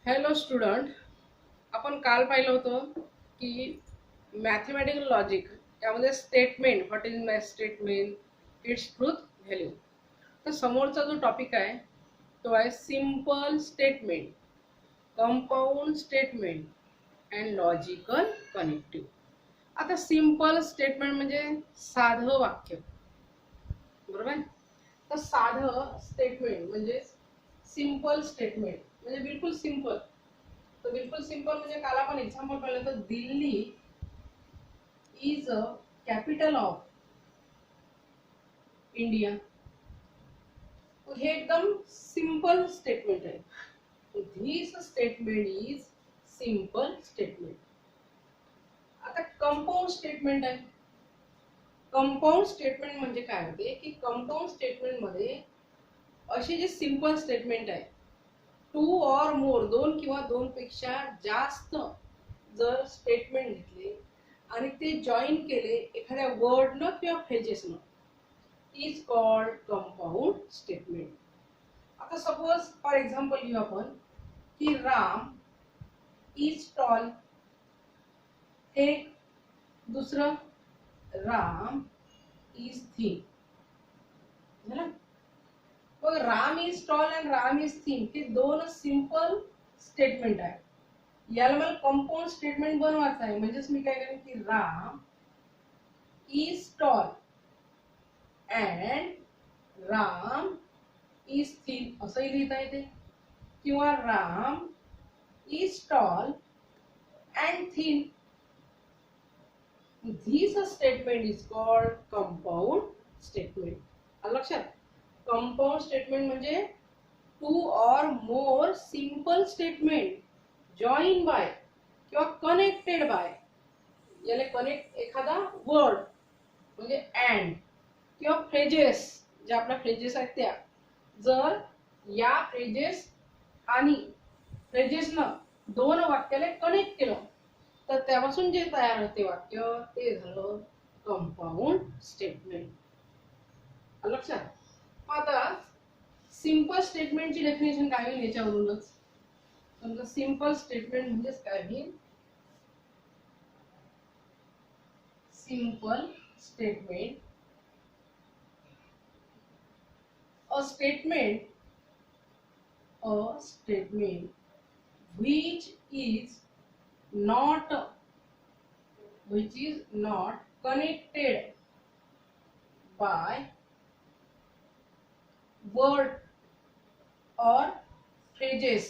Hello student, आपण काल पाहिलं होतं की मॅथमॅटिकल लॉजिक यामध्ये statement, what is my statement, its truth value. तर समोरचा जो टॉपिक आहे तो आहे simple statement, compound statement and logical connective. आता सिंपल स्टेटमेंट म्हणजे साधं वाक्य, बरोबर आहे. तर साधं स्टेटमेंट म्हणजे सिंपल स्टेटमेंट म्हणजे बिलकुल सिंपल. तर बिलकुल सिंपल म्हणजे काल आपण एक्झाम्पल पाहिलं तर Delhi is a capital of India. हे एकदम सिंपल स्टेटमेंट आहे. This statement is simple statement. आता कंपाऊंड स्टेटमेंट आहे. कंपाऊंड स्टेटमेंट म्हणजे काय होते की कंपाऊंड स्टेटमेंट मध्ये असे जे सिंपल स्टेटमेंट आहे, टू ऑर मोर, दोन किंवा दोन पेक्षा जास्त जर स्टेटमेंट घेतले आणि ते जॉईन केले एखाद्या वर्डनं किंवा फ्रेजेसनं, इज कॉल्ड कंपाऊंड स्टेटमेंट. आता सपोज फॉर एक्झाम्पल घेऊ आपण की राम इज टॉल. एक दुसरं राम इज थिन. झालं. मग Ram is tall and Ram is thin हे दोन सिंपल स्टेटमेंट आहे. याला मला कंपाऊंड स्टेटमेंट बनवायचं आहे. म्हणजेच मी काय करेन की Ram is tall and Ram is thin असंही लिहिता येते, किंवा Ram is tall and thin. This statement is called compound statement. लक्षात, कंपाऊंड स्टेटमेंट म्हणजे two or more simple statement join by किंवा कनेक्टेड बाय. याला कनेक्ट एखादा वर्ड म्हणजे अँड किंवा फ्रेजेस, ज्या आपल्या फ्रेजेस आहेत त्या, जर या फ्रेजेस आणि फ्रेजेसनं दोन वाक्याला कनेक्ट केलं तर त्यापासून जे तयार होते वाक्य ते झालं कंपाऊंड स्टेटमेंट. लक्षात. आता सिंपल स्टेटमेंटची डेफिनेशन काय होईल याच्यावरूनच समजा सिंपल स्टेटमेंट म्हणजेच काय होईल. Simple statement, a statement which is not connected by word or phrases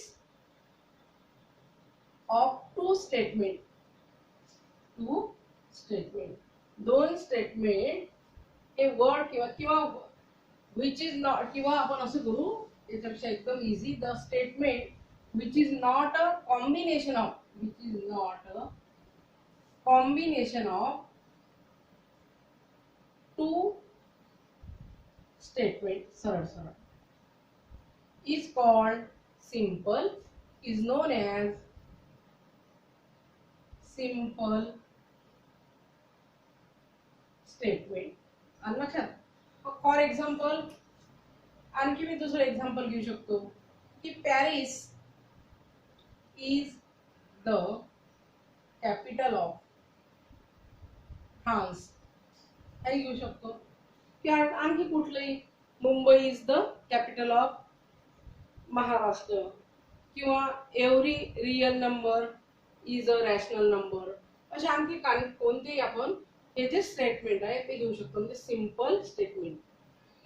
of two statement. दोन स्टेटमेंट हे वर्ड किंवा which is not, किंवा आपण असं करू याच्यापेक्षा एकदम easy, the statement which is not a combination of two statement, सरळ is called simple, is known as simple statement. लक्षात. फॉर एक्झाम्पल आणखी मी दुसरं एक्झाम्पल घेऊ शकतो की Paris is the capital of France हे घेऊ शकतो. किंवा आणखी कुठलंही, Mumbai is the capital of Maharashtra, किंवा every real number is a rational number. असे आणखी कोणतेही आपण हे जे स्टेटमेंट आहे ते घेऊ शकतो. म्हणजे सिंपल स्टेटमेंट,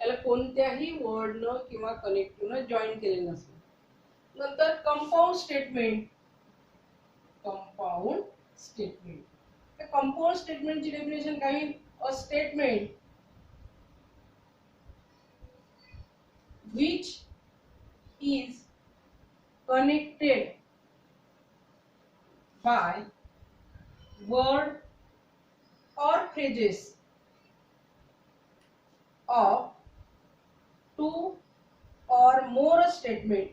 याला कोणत्याही वर्डनं किंवा कनेक्टिव्हनं जॉईन केलेलं नसतं. नंतर कंपाऊंड स्टेटमेंट. कंपाऊंड स्टेटमेंटची डेफिनेशन काय होईल. A statement which is connected by word or phrases of two or more statement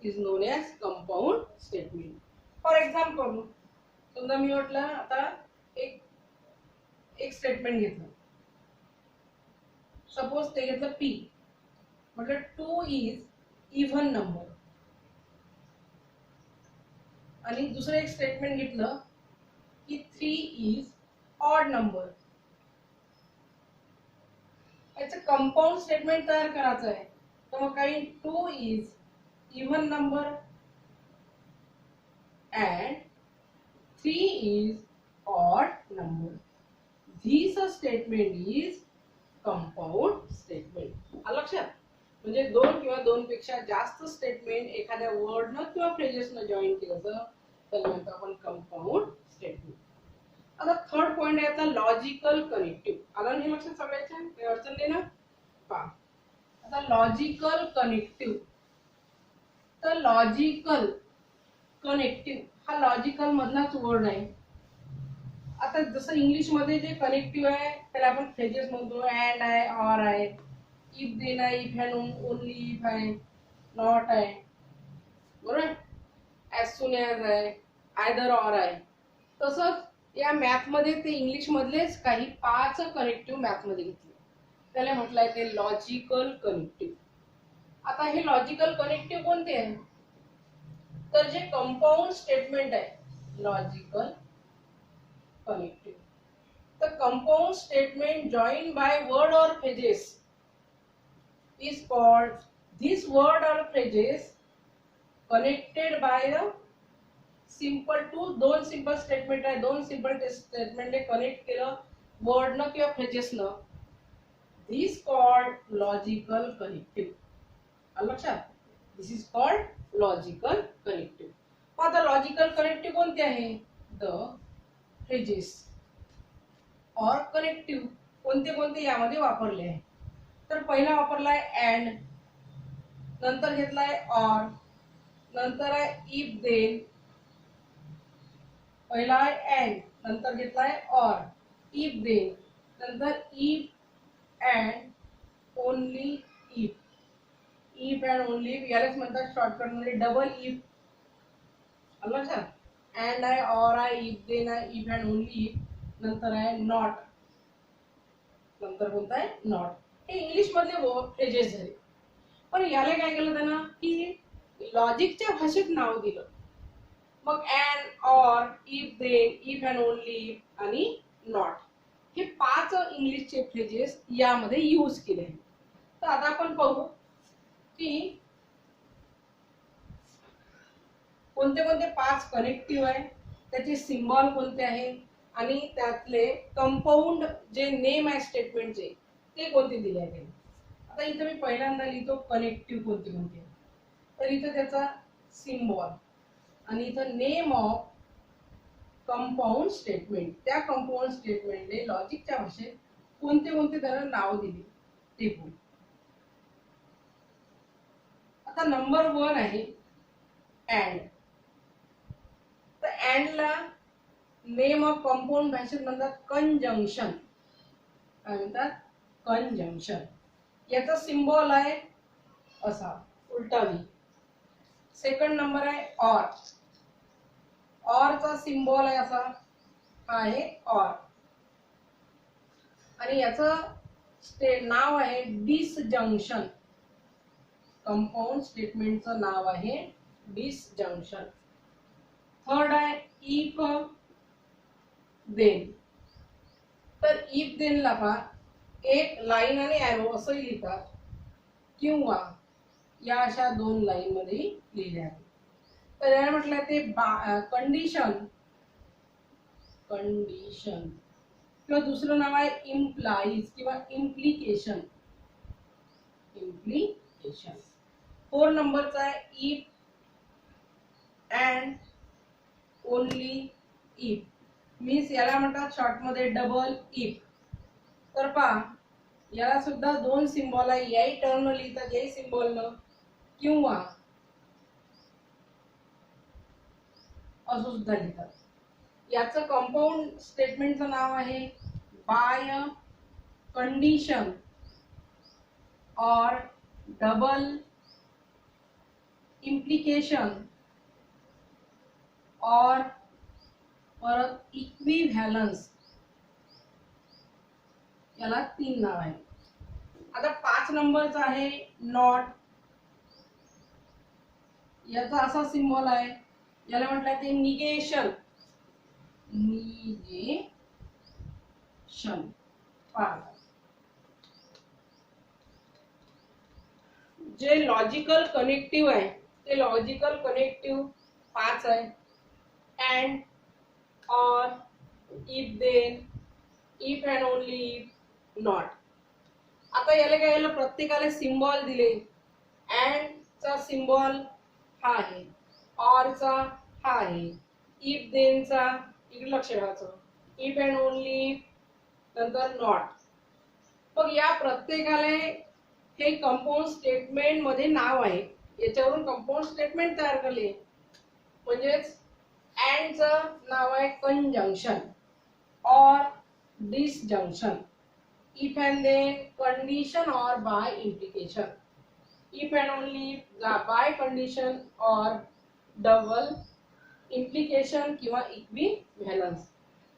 is known as compound statement. For example समजा मी म्हटलं आता एक स्टेटमेंट घेतलं, सपोज ते घेतलं पी म्हटलं 2 इज इव्हन नंबर. आणि दुसरं एक स्टेटमेंट घेतलं की 3 इज ऑड नंबर. याचं कंपाऊंड स्टेटमेंट तयार करायचं आहे. तर मग काही 2 is even number and 3 is odd number. This statement is compound statement. आलं लक्षात? म्हणजे दोन किंवा दोन पेक्षा जास्त स्टेटमेंट एखाद्या वर्ड न किंवा फ्रेजेस न जॉईन केलं तर त्याला म्हणतो आपण कंपाऊंड स्टेटमेंट. आता थर्ड पॉइंट आहे आता लॉजिकल कनेक्टिव्ह. आलं नाही लक्षात सगळ्याच्या? काही अडचण नाही ना? पहा आता लॉजिकल कनेक्टिव्ह. तर लॉजिकल कनेक्टिव्ह हा लॉजिकल मधलाच वर्ड आहे. आता जसं इंग्लिश मध्ये जे कनेक्टिव्ह आहे त्याला आपण फ्रेजेस म्हणतो. अँड आहे, ऑर आहे, इफ देन आहे, इफ अँड ओनली इफ आहे, नॉट आहे, बरोबर, ॲज सून ॲज आहे, आयदर ऑर आहे. तसंच या मॅथ मध्ये ते इंग्लिश मधलेच काही 5 कनेक्टिव्ह मॅथ मध्ये घेतले. त्याला म्हटलंय ते लॉजिकल कनेक्टिव्ह. आता हे लॉजिकल कनेक्टिव्ह कोणते आहे? तर जे कंपाऊंड स्टेटमेंट आहे logical connective. The compound statement joined by word or phrases is called, this word or phrases connected by a simple to दोन सिंपल स्टेटमेंट आहे. दोन सिंपल स्टेटमेंटने कनेक्ट केलं वर्ड न किंवा फ्रेजेस न. this called logical connective. आलं लक्षात? this is called logical connective. आता लॉजिकल कनेक्टिव्ह कोणते आहे? the phrases और कनेक्टिव्ह कोणते कोणते यामध्ये वापरले आहे? तर पहिला वापरलाय अँड, नंतर घेतलाय ऑर, नंतर आहे इफ देन. पहिला आहे अँड, नंतर घेतलाय ऑर, इफ देन, नंतर if and only if. If and only if यालाच म्हणतात शॉर्टकट मध्ये डबल इफ. आलं लक्षात? अँड आहे, ऑर आहे, इफ देन आहे, इफ अँड ओनली इफ, नंतर आहे नॉट, नंतर कोणता आहे नॉट. हे इंग्लिश मधले फ्रेजेस झाले. पण याला काय केलं त्यानं की लॉजिकच्या भाषेत नाव दिलं. मग and, or, if then, if and only if आणि नॉट हे 5 इंग्लिशचे फ्रेजेस यामध्ये यूज केले आहेत. तर आता आपण पाहू की कोणते कोणते 5 कनेक्टिव्ह आहे, त्याचे सिम्बॉल कोणते आहे आणि त्यातले कंपाऊंड जे नेम आहे स्टेटमेंटचे ते कोणते दिले आहे. आता इथे मी पहिल्यांदा लिहितो कनेक्टिव्ह कोणते कोणते. तर इथे त्याचा सिम्बॉल आणि इथं नेम ऑफ कंपाऊंड स्टेटमेंट. त्या कंपाऊंड स्टेटमेंटने लॉजिकच्या भाषेत कोणते कोणते त्याला नाव दिले ते बोल. आता नंबर 1 आहे अँड. तर अँडला नेम ऑफ कंपाऊंड भाषेत म्हणतात कंजंक्शन. काय म्हणतात? कंजंक्शन. याचा सिम्बॉल आहे असा उलटा व्ही. सेकंड नंबर आहे ऑर. ऑरचा सिम्बॉल आहे असा, हा आहे ऑर. आणि याचं नाव आहे डिसजंक्शन. कंपाऊंड स्टेटमेंटचं नाव आहे डिसजंक्शन. थर्ड आहे इफ देन. तर इफ देन ला पहा एक लाईन आणि ॲरो असंही लिहितात किंवा या अशा 2 लाईन मध्ये लिहिले आहे. तर याला म्हटलं ते कंडिशन. कंडिशन किंवा दुसरं नाव आहे इम्प्लाइज किंवा इम्प्लिकेशन. इम्प्लिकेशन. 4 नंबरचा आहे if and only if. Means याला म्हणतात शॉर्ट मध्ये डबल इफ. तर पहा याला सुद्धा 2 सिम्बॉल आहे. याही टर्म लिहितात, याही सिम्बॉल न किंवा असं सुद्धा लिहितात. याचं कंपाऊंड स्टेटमेंटचं नाव आहे बाय कंडिशन और डबल इम्प्लिकेशन और परत इक्विव्हॅलन्स. याला 3 नाव आहे. आता 5 नंबरचा आहे नॉट. याचा असा सिम्बॉल आहे, याला म्हटलंय ते निगेशन. निगेशन. जे लॉजिकल कनेक्टिव्ह आहे ते लॉजिकल कनेक्टिव्ह 5 आहे. And, or, if then, if and only if, not. आता याला काय, याला प्रत्येकाला सिम्बॉल दिले. अँड चा सिम्बॉल हा आहे, ऑर चा हा आहे, इफ देन चा इकडे लक्ष ठेवायचं, इफ अँड ओनली इफ, नंतर नॉट. मग या प्रत्येकाला हे कंपाऊंड स्टेटमेंट मध्ये नाव आहे, याच्यावरून कंपाऊंड स्टेटमेंट तयार केले. म्हणजेच अँड चं नाव आहे conjunction, or disjunction, if and then condition or by implication, if and only by condition or double implication किंवा इक्विव्हॅलन्स.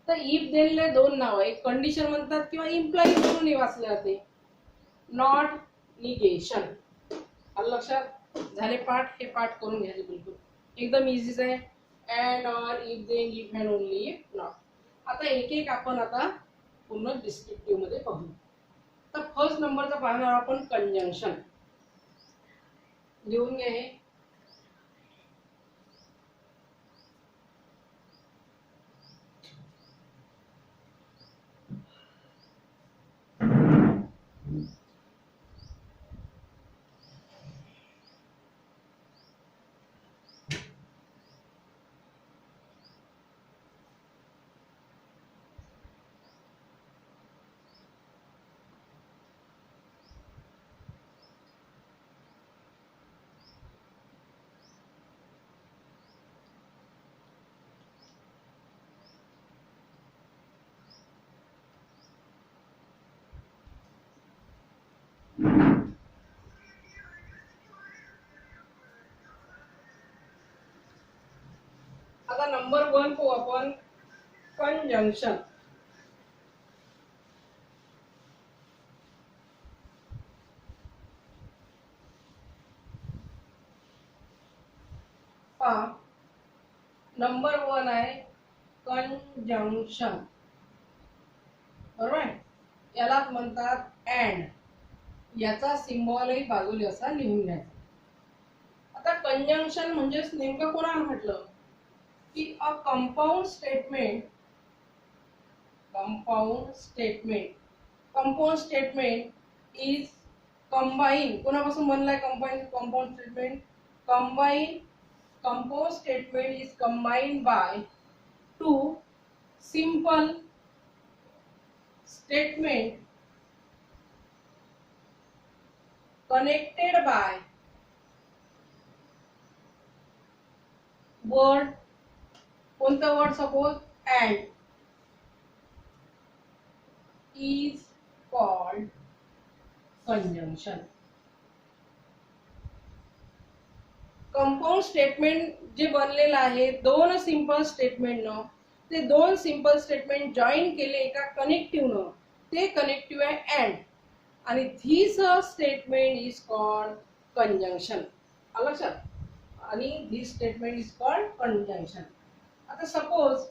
तर इफ देनला 2 नाव आहे, कंडिशन म्हणतात किंवा इम्प्लाय म्हणून वाचले जाते. Not, negation. आलं लक्षात? झाले पाठ. हे पाठ करून घ्यायचे बिलकुल, एकदम इझीच आहे. And, or, if then, if and only if, not. आता एक एक आपण आता पूर्ण डिस्क्रिप्टिव्ह मध्ये पाहू. तर फर्स्ट नंबरचा पाहणार आपण कंजंक्शन. लिहून घ्या हे. आता नंबर 1 पाहू आपण, कंजंक्शन. नंबर 1 आहे कंजंक्शन, बरोबर आहे. यालाच म्हणतात अँड. याचा सिम्बॉलही बाजूला असा लिहून घ्यायचा. आता कंजंक्शन म्हणजे नेमकं कोणाला म्हटलं की a compound statement. Compound statement is combine. कोणापासून बनलाय compound statement? Compound statement is combine by 2 simple statement connected by word. कोणता word? Suppose and is called conjunction. Compound statement जे बनलेलं आहे 2 सिंपल स्टेटमेंट न, ते 2 सिंपल स्टेटमेंट जॉईन केले एका कनेक्टिव्ह न, ते कनेक्टिव्ह आहे अँड. आणि this statement is called conjunction. आलं लक्षात? आणि this statement is called conjunction. आता suppose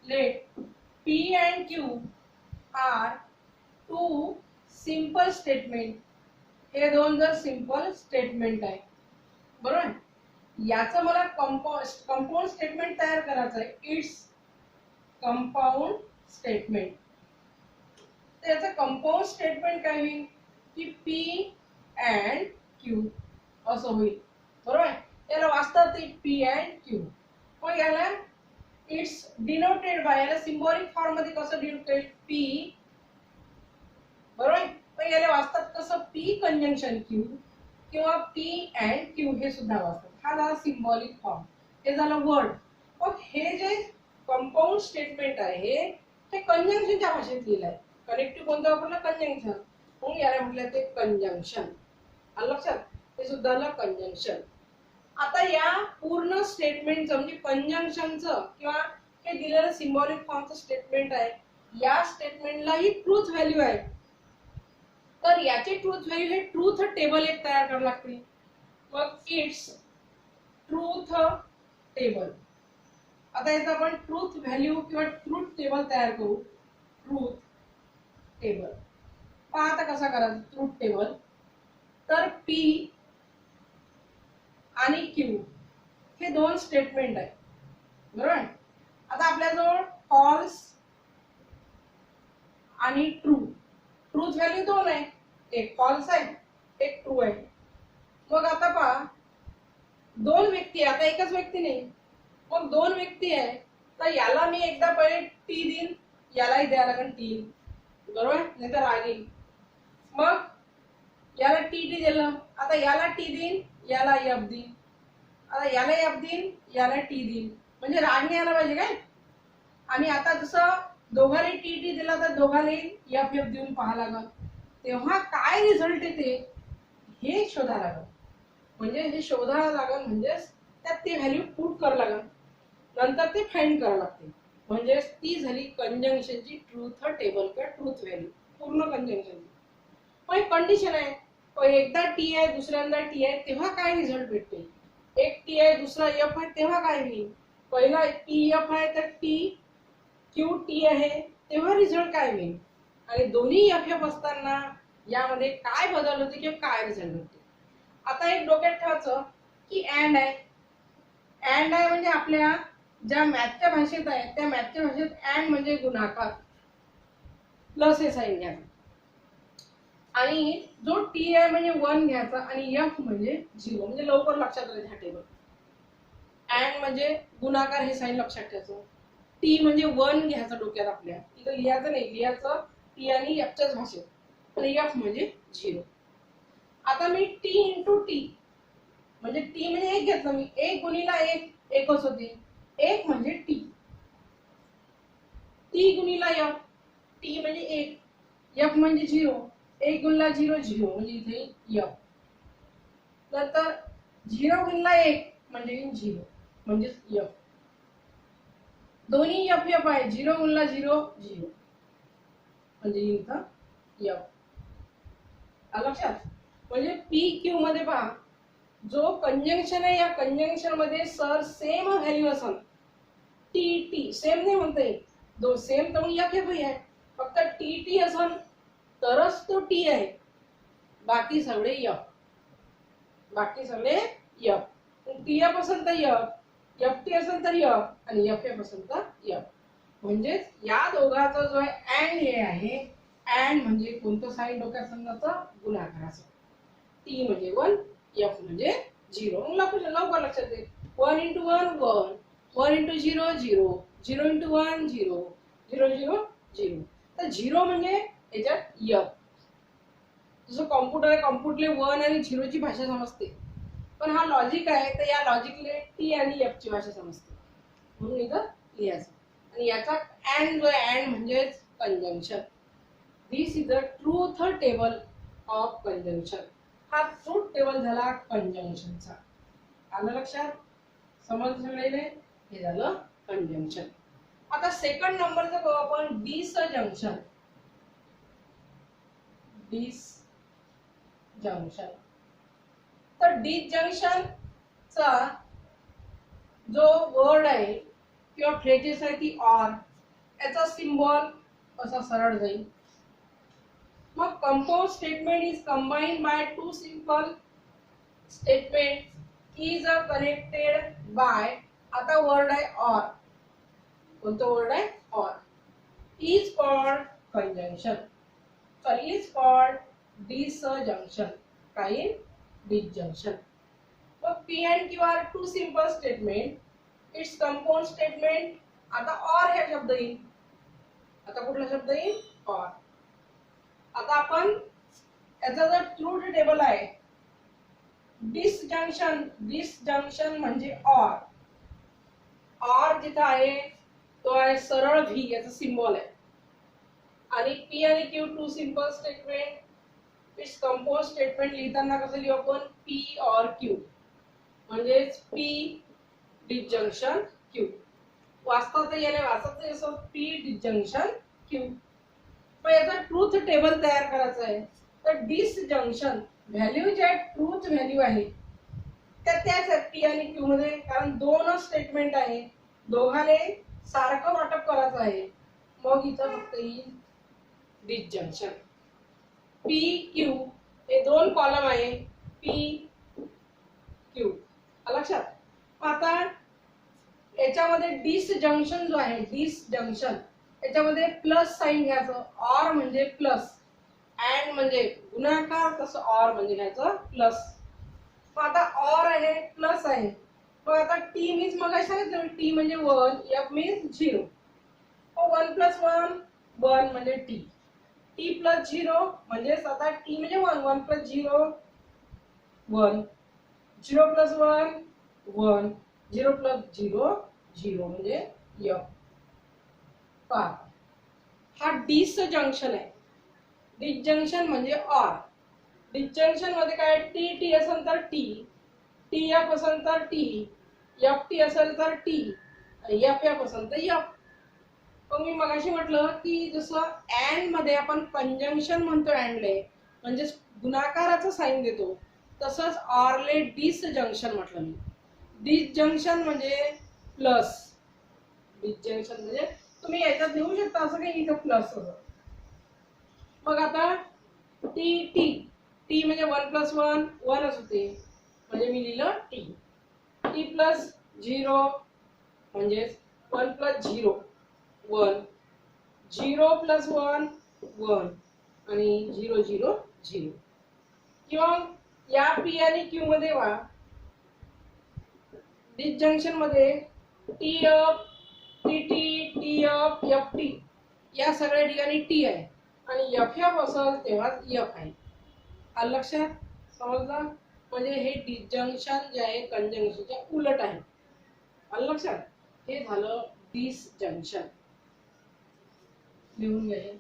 let P and Q are 2 simple statement. हे 2 जर सिंपल स्टेटमेंट आहे, बरोबर. याचं मला कंपाऊंड स्टेटमेंट तयार करायचं आहे. It's compound statement. तर याचं कंपाऊंड स्टेटमेंट काय होईल की P and Q असं होईल, बरोबर. याला वाचतात ते P and Q. मग याला इट्स डिनोटेड बाय, याला सिम्बॉलिक फॉर्म मध्ये कसं डिनोटेड? P, बरोबर. मग याला वाचतात कसं? P कंजंक्शन Q किंवा P and Q हे सुद्धा वाचतात. हा झाला सिम्बॉलिक फॉर्म, हे झालं वर्ड. मग हे जे कंपाऊंड स्टेटमेंट आहे हे कंजंक्शनच्या भाषेत लिहिलं आहे. कनेक्टिव्ह कोणतं वापरलं? कंजंक्शन. म्हणून याला म्हटलं ते कंजंक्शन. आलं लक्षात? हे सुद्धा झालं कंजंक्शन. आता या पूर्ण स्टेटमेंटचं म्हणजे कंजंक्शनचं किंवा हे दिलेलं सिम्बॉलिक फॉर्मचं स्टेटमेंट आहे, या स्टेटमेंटला ही ट्रूथ व्हॅल्यू आहे. तर याचे ट्रूथ व्हॅल्यू हे ट्रूथ टेबल एक तयार करावं लागते. मग इट्स ट्रूथ टेबल. आता याचा आपण ट्रूथ व्हॅल्यू किंवा ट्रूथ टेबल तयार करू. ट्रूथ टेबल पहा आता कसा करायचा ट्रूथ टेबल. तर पी आणि क्यू हे दोन स्टेटमेंट आहे, बरोबर. आता आपल्याजवळ फॉल्स आणि ट्रू. ट्रूथ व्हॅल्यू दोन आहे, एक फॉल्स आहे एक ट्रू आहे. मग आता पहा दोन व्यक्ती, आता एकच व्यक्ती नाही, मग दोन व्यक्ती आहे, तर याला मी एकदा पहिले टी देईन, यालाही द्यायला लागेल टी, बरोबर, नाही तर रागील. मग याला टी टी दिलं, आता याला टी देईन याला एफ देईन, आता याला एफ देईन याला टी देईन, म्हणजे राग नाही यायला पाहिजे काय. आणि आता जसं दोघांनी टी टी दिला तर दोघांनी एफ एफ देऊन पाहा लागल, तेव्हा काय रिझल्ट येते हे शोधा लागल. म्हणजे हे शोधायला लागल म्हणजेच त्यात ते व्हॅल्यू पुट करावं लागल, नंतर ते फाइंड करावं लागते. म्हणजे ती झाली कंजंक्शनची ट्रूथ टेबल किंवा ट्रूथ व्हॅल्यू, पूर्ण कंजंक्शनची. पण कंडिशन आहे, एकदा टी आहे दुसऱ्यांदा टी आहे तेव्हा काय रिझल्ट भेटते. एक टी आहे दुसरा एफ आहे तेव्हा काय होईल. पहिला टी एफ आहे तर टी क्यू टी आहे तेव्हा रिझल्ट काय होईल. आणि दोन्ही एफ एफ असताना यामध्ये काय बदल होते किंवा काय रिझल्ट होते. आता एक डोक्यात ठेवायचं की अँड आहे. अँड आहे म्हणजे आपल्या ज्या मॅथच्या भाषेत आहे त्या मॅथच्या भाषेत अँड म्हणजे गुणाकार, प्लस हे साईन घ्यायचं. आणि जो टी आहे म्हणजे 1 घ्यायचा आणि एफ म्हणजे 0, म्हणजे लवकर लक्षात राहील हा टेबल. अँड म्हणजे गुणाकार हे साईन लक्षात ठेवायचं. टी म्हणजे 1 घ्यायचा डोक्यात आपल्या, इथं लिहायचं नाही, लिहायचं टी आणि एफच्याच भाषेत, आणि एफ म्हणजे 0. आता मी टी इंटू टी म्हणजे टी म्हणजे 1 घेतलं मी, 1 गुणिला 1 एकच होते, 1 म्हणजे टी. टी गुणिला एफ, टी म्हणजे 1, एफ म्हणजे 0, 1 गुणिला 0 0 म्हणजे इथे एफ. नंतर 0 गुणिला 1 म्हणजे 0 म्हणजे एफ. दोन्ही एफ एफ आहे, 0 गुणिला 0 0 म्हणजे इथं एफ. लक्षात. म्हणजे पी क्यू मध्ये पहा जो कंजंक्शन आहे, या कंजंक्शन मध्ये सर सेम व्हॅल्यू असेल, टी टी सेम नाही म्हणता येईल, दो सेम तर मग एफ एफ आहे, फक्त टी टी असेल तरच तो टी आहे, बाकी सगळे एफ, बाकी सगळे एफ. टी एफ असेल तर एफ, एफ टी असेल तर एफ, आणि एफ एफ असेल तर एफ. म्हणजेच या दोघांचा जो अँड हे आहे, अँड म्हणजे कोणतं साईन डोक्यात समजायचं, गुणाकाराचं. टी म्हणजे 1, एफ म्हणजे 0. लवकर लक्षात येईल. 1 इंटू 1 1, 1 इंटू 0 0, 0 इंटू 1 0, 0 0 0. तर 0 म्हणजे याच्यात एफ. जसं कॉम्प्युटर आहे, कॉम्प्युटरले 1 आणि 0 ची भाषा समजते, पण हा लॉजिक आहे तर या लॉजिकले टी आणि एफ ची भाषा समजते, म्हणून इथं लिहायचं. आणि याचा अँड जो आहे, अँड म्हणजेच conjunction. This is the truth table of conjunction. हा ट्रूथ टेबल झाला कंजंक्शनचा. आलं लक्षात, समजलं सगळ्याले, हे झालं कंजंक्शन. आता सेकंड नंबरचं बघू आपण डिसजंक्शन. डिसजंक्शन. तर डिसजंक्शन चा जो वर्ड आहे किंवा फ्रेजेस आहे ती ऑर, याचा सिम्बॉल असा सरळ जाईल. मग compound statement is combined by two simple statement is connected by, आता वर्ड आहे ऑर, कोणतं वर्ड आहे or, is called conjunction, sorry is called disjunction, काही डिसजंक्शन. मग P and Q are two simple statement, it's compound statement. आता or हे शब्द येईल, आता कुठला शब्द येईल, ऑर. आता आपण याचा जर ट्रूथ टेबल आहे, डिसजंक्शन, डिसजंक्शन म्हणजे ऑर, ऑर जिथं आहे तो आहे सरळ व्ही, याचा सिम्बॉल आहे. आणि पी आणि Q two simple statement, it's compound statement लिहिताना कसं लिहू आपण, पी और क्यू, म्हणजेच पी डिसजंक्शन क्यू. वाचता येणे वाचत असं पी डिसजंक्शन क्यू. मग याचा ट्रूथ टेबल तयार करायचा आहे. तर डिसजंक्शन व्हॅल्यू ज्या ट्रूथ व्हॅल्यू आहे त्याच पी आणि क्यू मध्ये, कारण दोनच स्टेटमेंट आहे, दोघांना सारखं वाटप करायचं आहे, मग इथं फक्त येईल डिसजंक्शन. पी क्यू हे दोन कॉलम आहे, पी क्यू लक्षात. आता याच्यामध्ये डिसजंक्शन जो आहे, डिसजंक्शन याच्यामध्ये प्लस साइन घ्यायचं, ऑर म्हणजे प्लस, अँड म्हणजे गुणाकार, तसं ऑर म्हणजे घ्यायचं प्लस. मग आता ऑर आहे, प्लस आहे, मग आता टी मीन्स मग सांगितलं टी म्हणजे 1, एफ मीन्स 0. 1 प्लस 1 1 म्हणजे टी, टी प्लस 0 म्हणजे आता टी म्हणजे 1, 1 प्लस 0 1, 0 प्लस 1 1, 0 प्लस 0 0 म्हणजे एफ. पहा हा डिसजंक्शन आहे. डिसजंक्शन म्हणजे ऑर. डिसजंक्शन मध्ये काय, टी टी असेल तर टी, टी एफ असेल तर टी, एफ टी असेल तर टी, एफ एफ असेल तर एफ. मग मी मगाशी म्हटलं की जसं अँड मध्ये आपण कंजंक्शन म्हणतो, अँडले म्हणजे गुणाकाराचं साइन देतो, तसंच ऑरले डिसजंक्शन म्हटलं मी. डिसजंक्शन म्हणजे प्लस, डिसजंक्शन म्हणजे तुम्ही याच्यात लिहू शकता असं काही इथं प्लस असं. मग आता टी टी टी म्हणजे 1 प्लस 1 1च होते, म्हणजे मी लिहिलं टी. टी प्लस 0 म्हणजे 1 प्लस 0 1, 0 प्लस 1 1 आणि 0 0 0. किंवा या पी आणि क्यू मध्ये वा डिसजंक्शन मध्ये T F T T T F F T या सगळ्या ठिकाणी टी आहे, आणि एफ एफ असेल तेव्हा एफ आहे. आलं लक्षात, समजलं? म्हणजे हे डिसजंक्शन जे आहे कंजंक्शनच्या उलट आहे. आलं लक्षात? हे झालं डिसजंक्शन. लिहून घ्या.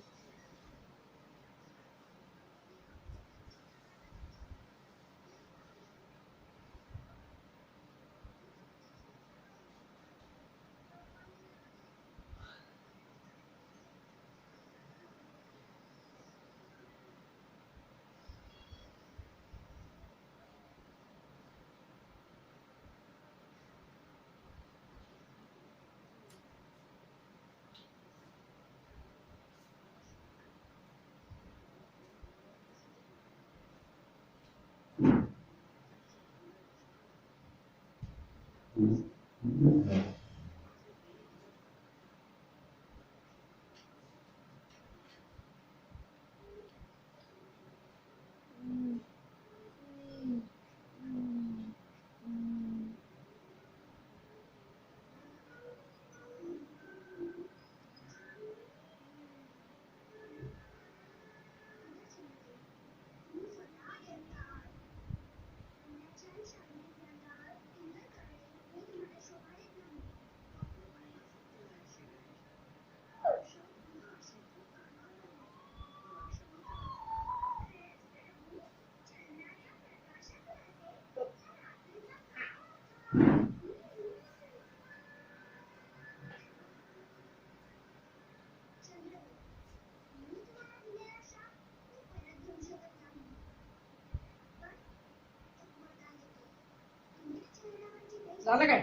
झालं काय?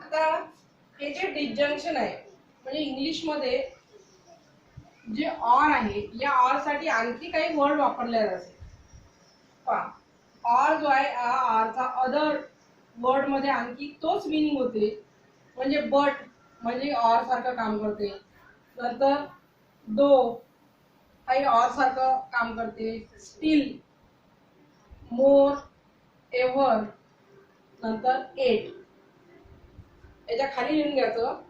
आता हे जे डिसजंक्शन आहे म्हणजे इंग्लिश मध्ये जे ऑर आहे, या ऑर साठी आणखी काही वर्ड वापरले जाते. ऑर जो आहे ऑरचा अदर वर्ड मध्ये आणखी तोच मिनिंग होते, म्हणजे बट म्हणजे ऑर सारखं काम करते. नंतर दो काही ऑर सारखं काम करते. स्टील, मोर, एव्हर, नंतर एट. याच्या खाली लिहून घ्यायचं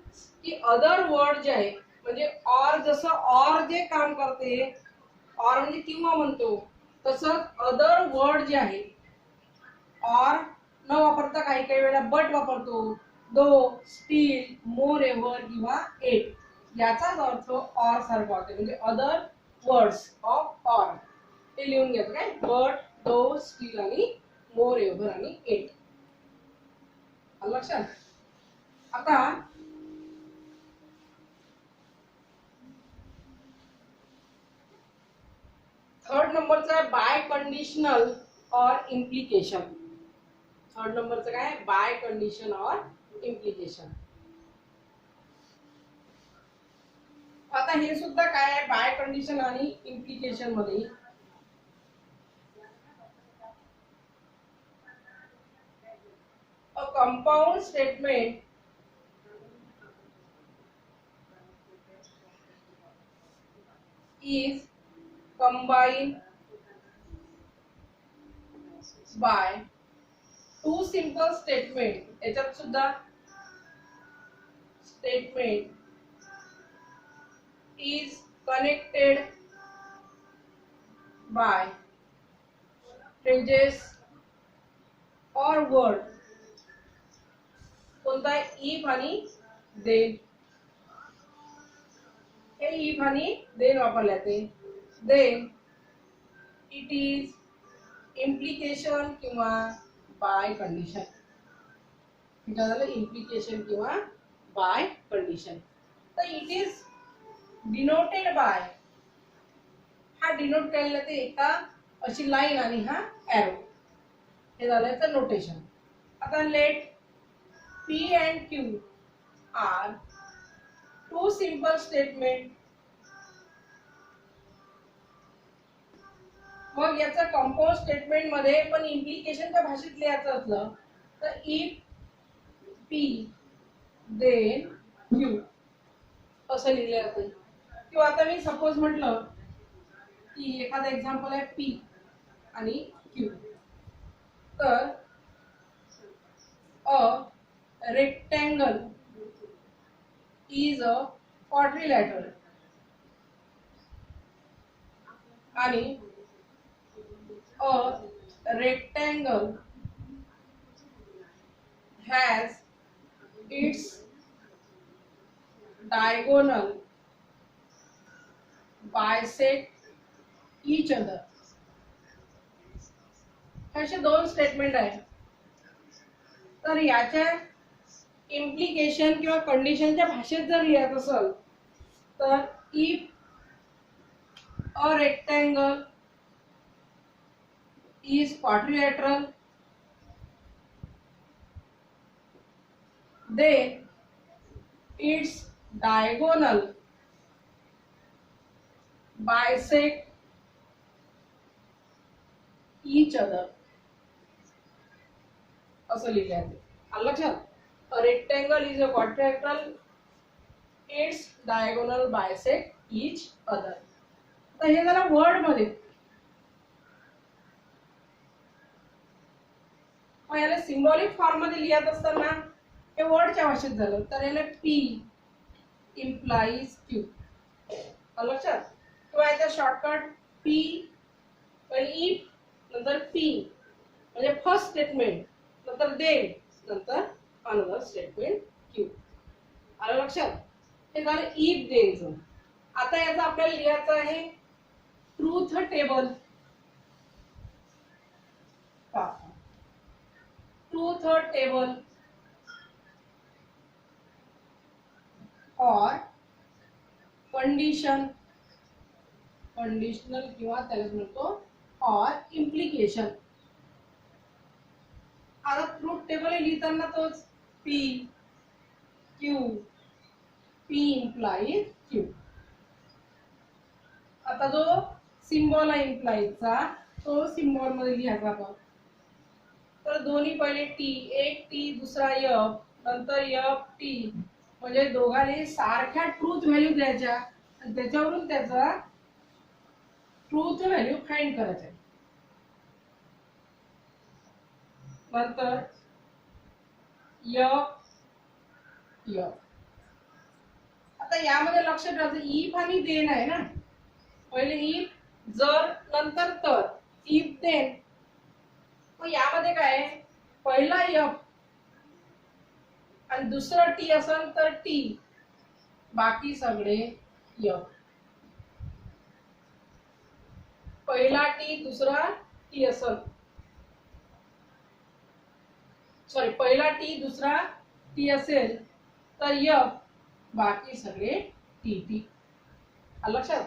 की अदर वर्ड जे आहे म्हणजे ऑर, जसं ऑर जे काम करते, ऑर म्हणजे किंवा म्हणतो, तसंच अदर वर्ड जे आहे ऑर न वापरता काही काही वेळेला बट वापरतो. दो, स्टील, मोर एव्हर किंवा एट याचाच अर्थ ऑर सारखा होते, म्हणजे अदर वर्ड्स ऑफ ऑर. ते लिहून घ्यायचं काय, बट, दो, स्टील आणि मोर एव्हर आणि एट. लक्षात? आता थर्ड नंबरचा आहे बाय कंडिशनल और इम्प्लिकेशन. थर्ड नंबरचं काय बाय कंडिशन और इम्प्लिकेशन. आता हे सुद्धा काय आहे बाय कंडिशन आणि इम्प्लिकेशन मध्ये अ compound statement is combined by two simple statement. याच्यात सुद्धा statement is connected by phrases or word. कोणता if आणि then. हे if आणि then वापरले जाते. then it is implication किंवा by condition. इथं झालं implication किंवा by condition. तर it is denoted by. हा डिनोट केलेला ते एका अशी लाईन आणि हा एरो. हे झालं याचं नोटेशन. आता late P and Q are two simple statement. मग याचं कंपाऊंड स्टेटमेंट मध्ये पण इम्प्लिकेशनच्या भाषेत लिहायचं असलं तर इफ P then Q असं लिहिलं जातं. किंवा आता मी सपोज म्हटलं की एखादा एक्झाम्पल आहे P आणि Q. तर a rectangle is a quadrilateral आणि a rectangle has its diagonal bisect each other. असे दोन स्टेटमेंट आहे. तर याच्या इम्प्लिकेशन किंवा कंडिशनच्या भाषेत जर लिहायचं असेल तर if a rectangle is quadrilateral then its diagonal bisect each other असं लिहिलं आहे. आलं लक्षात. A rectangle is a quadrilateral, its diagonal bisect each other. तर हे झालं वर्ड मध्ये. मग याला सिम्बॉलिक फॉर्म मध्ये लिहित असताना हे वर्डच्या भाषेत झालं तर याला P implies Q. आलं लक्षात. किंवा याचा शॉर्टकट P पहिले इफ नंतर P म्हणजे फर्स्ट स्टेटमेंट नंतर then नंतर अनदर स्टेटमेंट Q. आलं लक्षात. हे झालं इफ देनचं. आता याचा आपल्याला लिहायचं आहे ट्रूथ टेबल. ट्रूथ टेबल और कंडिशन कंडिशनल किंवा त्याला म्हणतो और इम्प्लिकेशन. आता ट्रूथ टेबल लिहिताना तोच P Q P implies Q. आता जो सिम्बॉल आहे इम्प्लाइजचा तो सिम्बॉल मध्ये लिहायचा आपण. तर दोन्ही पहिले T एक T दुसरा F नंतर F T म्हणजे दोघांनी सारख्या ट्रूथ व्हॅल्यू द्यायच्या आणि त्याच्यावरून त्याचा ट्रूथ व्हॅल्यू फाइंड करायचा. नंतर F F. आता यामध्ये लक्षात ठेवायचं इफ आणि देन आहे ना. पहिले इफ जर नंतर तर इफ देन. मग यामध्ये काय आहे पहिला F आणि दुसरा T असेल तर T बाकी सगळे F. पहिला T दुसरा T असेल सॉरी पहिला T दुसरा T असेल तर F बाकी सगळे T T. लक्षात.